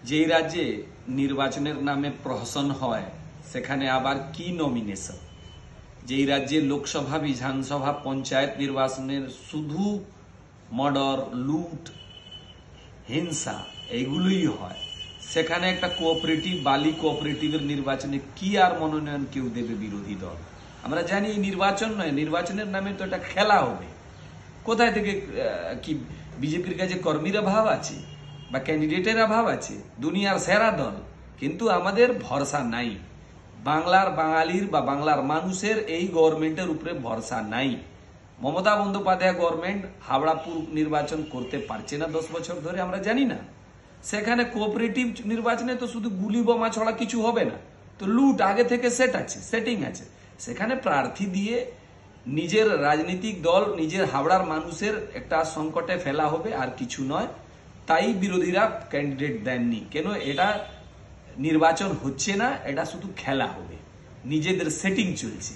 যেই রাজ্যে নির্বাচনের নামে প্রহসন হয় সেখানে আবার কি নমিনেশন। যেই রাজ্যে লোকসভা বিধানসভা পঞ্চায়েত নির্বাচনের শুধু মর্ডার, লুট, হিংসা এইগুলোই হয়, সেখানে একটা কোঅপারেটিভ বালি কোঅপারেটিভের নির্বাচনে কি আর মনোনয়ন কেউ দেবে বিরোধী দল? আমরা জানি নির্বাচন নয়, নির্বাচনের নামে তো একটা খেলা হবে। কোথায় থেকে কি বিজেপির কাছে কর্মীর অভাব আছে বা ক্যান্ডিডেটের অভাব আছে? দুনিয়ার সেরা দল, কিন্তু আমাদের ভরসা নাই। বাংলার বাঙালির বা বাংলার মানুষের এই গভর্নমেন্টের উপরে ভরসা নাই। মমতা বন্দ্যোপাধ্যায় গভর্নমেন্ট হাওড়াপুর নির্বাচন করতে পারছে না 10 বছর ধরে, আমরা জানি না। সেখানে কোঅপারেটিভ নির্বাচনে তো শুধু গুলি বোমা ছড়া কিছু হবে না, তো লুট আগে থেকে সেটিং আছে। সেখানে প্রার্থী দিয়ে নিজের রাজনৈতিক দল, নিজের হাওড়ার মানুষের একটা সংকটে ফেলা হবে, আর কিছু নয়। তাই বিরোধীরা ক্যান্ডিডেট দেননি। কেন? এটা নির্বাচন হচ্ছে না, এটা শুধু খেলা হবে, নিজেদের সেটিং চলছে।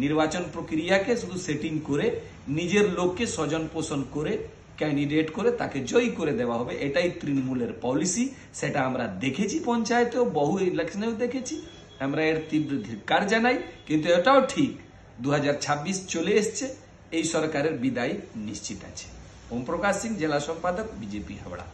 নির্বাচন প্রক্রিয়াকে শুধু সেটিং করে নিজের লোককে স্বজন পোষণ করে ক্যান্ডিডেট করে তাকে জয়ী করে দেওয়া হবে, এটাই তৃণমূলের পলিসি। সেটা আমরা দেখেছি পঞ্চায়েতেও, বহু ইলেকশনেও দেখেছি। আমরা এর তীব্র ধিক্কার জানাই। কিন্তু এটাও ঠিক, 2026 চলে এসছে, এই সরকারের বিদায় নিশ্চিত আছে। ওম প্রকাশ সিং, জেলা সম্পাদক, বিজেপি হাওড়া।